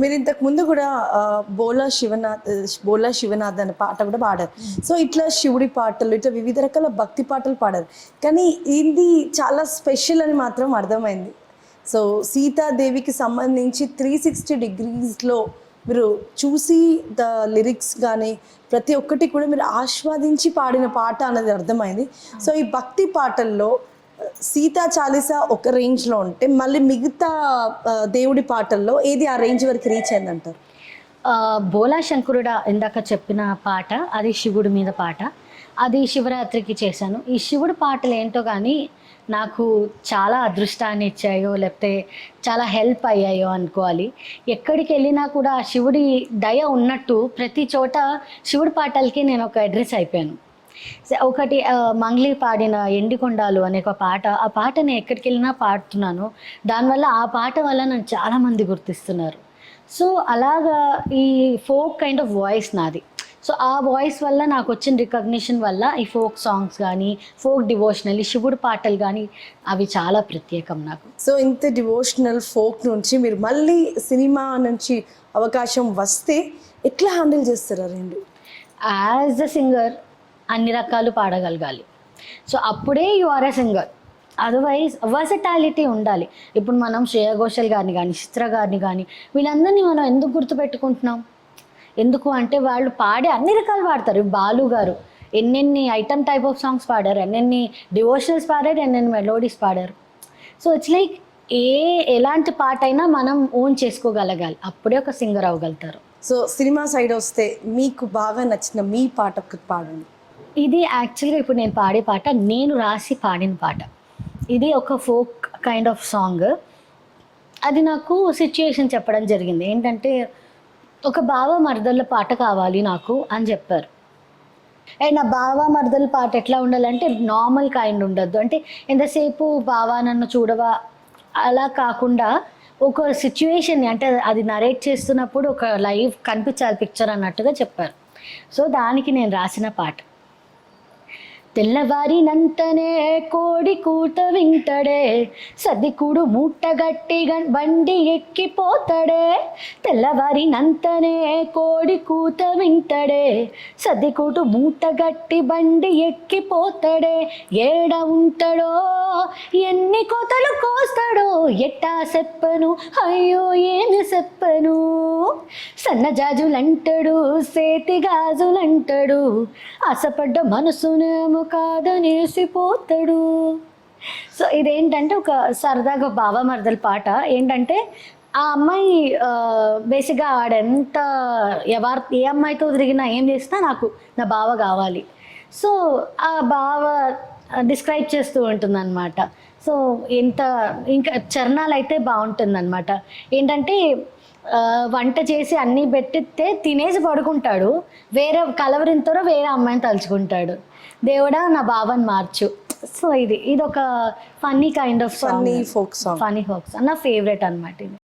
మీరు ఇంతకు ముందు కూడా బోలా శివనాథ్ అనే పాట కూడా పాడారు. సో ఇట్లా శివుడి పాటలు, ఇట్లా వివిధ రకాల భక్తి పాటలు పాడారు. కానీ ఇది చాలా స్పెషల్ అని మాత్రం అర్థమైంది. సో సీతాదేవికి సంబంధించి 360 డిగ్రీస్లో మీరు చూసి ద లిరిక్స్ కానీ ప్రతి ఒక్కటి కూడా మీరు ఆస్వాదించి పాడిన పాట అనేది అర్థమైంది. సో ఈ భక్తి పాటల్లో సీతా చాలీసా ఒక రేంజ్లో ఉంటే మళ్ళీ మిగతా దేవుడి పాటల్లో ఏది ఆ రేంజ్ వరకు రీచ్ అయిందంటారు? బోలా శంకరుడా ఇందాక చెప్పిన పాట అది శివుడి మీద పాట. అది శివరాత్రికి చేశాను. ఈ శివుడి పాటలు ఏంటో కానీ నాకు చాలా అదృష్టాన్ని ఇచ్చాయో లేకపోతే చాలా హెల్ప్ అయ్యాయో అనుకోవాలి. ఎక్కడికి వెళ్ళినా కూడా శివుడి దయ ఉన్నట్టు ప్రతి చోట శివుడి పాటలకి నేను ఒక అడ్రస్ అయిపోయాను. ఒకటి మంగ్లీ పాడిన ఎండికొండాలు అనే ఒక పాట, ఆ పాట నేను ఎక్కడికి వెళ్ళినా పాడుతున్నాను. దానివల్ల ఆ పాట వల్ల నన్ను చాలామంది గుర్తిస్తున్నారు. సో అలాగా ఈ ఫోక్ కైండ్ ఆఫ్ వాయిస్ నాది. సో ఆ వాయిస్ వల్ల నాకు వచ్చిన రికగ్నిషన్ వల్ల ఈ ఫోక్ సాంగ్స్ కానీ ఫోక్ డివోషనల్ ఈ శివుడు పాటలు కానీ అవి చాలా ప్రత్యేకం నాకు. సో ఇంత డివోషనల్ ఫోక్ నుంచి మీరు మళ్ళీ సినిమా నుంచి అవకాశం వస్తే ఎట్లా హ్యాండిల్ చేస్తారు రెండు? యాజ్ అ సింగర్ అన్ని రకాలు పాడగలగాలి. సో అప్పుడే you are a singer. Otherwise versatility ఉండాలి. ఇప్పుడు మనం శ్రేయా ఘోషల్ గారిని కానీ చిత్ర గారిని కానీ వీళ్ళందరినీ మనం ఎందుకు గుర్తుపెట్టుకుంటున్నాం? ఎందుకు అంటే వాళ్ళు పాడే అన్ని రకాలు పాడతారు. బాలు గారు ఎన్నెన్ని ఐటమ్ టైప్ ఆఫ్ సాంగ్స్ పాడారు, ఎన్నెన్ని డివోషనల్స్ పాడారు, ఎన్నెన్ని మెలోడీస్ పాడారు. సో ఇట్స్ లైక్ ఎలాంటి పాట అయినా మనం ఓన్ చేసుకోగలగాలి, అప్పుడే ఒక సింగర్ అవ్వగలుగుతారు. సో సినిమా సైడ్ వస్తే మీకు బాగా నచ్చిన మీ పాట ఒకటి పాడండి. ఇది యాక్చువల్గా ఇప్పుడు నేను పాడే పాట నేను రాసి పాడిన పాట. ఇది ఒక ఫోక్ కైండ్ ఆఫ్ సాంగ్. అది నాకు సిచ్యుయేషన్ చెప్పడం జరిగింది. ఏంటంటే ఒక బావ మరదళ్ళ పాట కావాలి నాకు అని చెప్పారు. అండ్ నా బావ మరదల పాట ఎట్లా ఉండాలంటే నార్మల్ కైండ్ ఉండద్దు. అంటే ఎంతసేపు బావ నన్ను చూడవా అలా కాకుండా ఒక సిచ్యువేషన్ అంటే అది నరేట్ చేస్తున్నప్పుడు ఒక లైవ్ కనిపించాలి పిక్చర్ అన్నట్టుగా చెప్పారు. సో దానికి నేను రాసిన పాట. తెల్లవారినంతనే కోడి కూత వింటడే, సదికుడు మూటగట్టి బండి ఎక్కిపోతాడే. తెల్లవారినంతనే కోడి కూత వింటడే, సదికుడు మూటగట్టి బండి ఎక్కిపోతాడే. ఏడ ఉంటాడో ఎన్ని కోతలు కోస్తాడో ఎట్టా చెప్పను, అయ్యో ఏమి చెప్పను. సన్నజాజులంటాడు సేతి గాజులంటాడు, ఆశపడ్డ మనసునేమో కాదనేసిపోతాడు. సో ఇదేంటంటే ఒక సరదాగా బావ మరదల పాట. ఏంటంటే ఆ అమ్మాయి బేసిక్గా ఆడెంత ఏ అమ్మాయితో తిరిగినా ఏం చేసినా నాకు నా బావ కావాలి. సో ఆ బావ డిస్క్రైబ్ చేస్తూ ఉంటుంది అనమాట. సో ఇంకా చరణాలు అయితే బాగుంటుందన్నమాట. ఏంటంటే వంట చేసి అన్నీ పెట్టితే తినేసి పడుకుంటాడు, వేరే కలవరింతరో వేరే అమ్మాయిని తలుచుకుంటాడు. దేవుడా నా బావని మార్చు. సో ఇది ఒక funny kind of funny folk song, funny folk song నా ఫేవరెట్ అనమాట ఇది.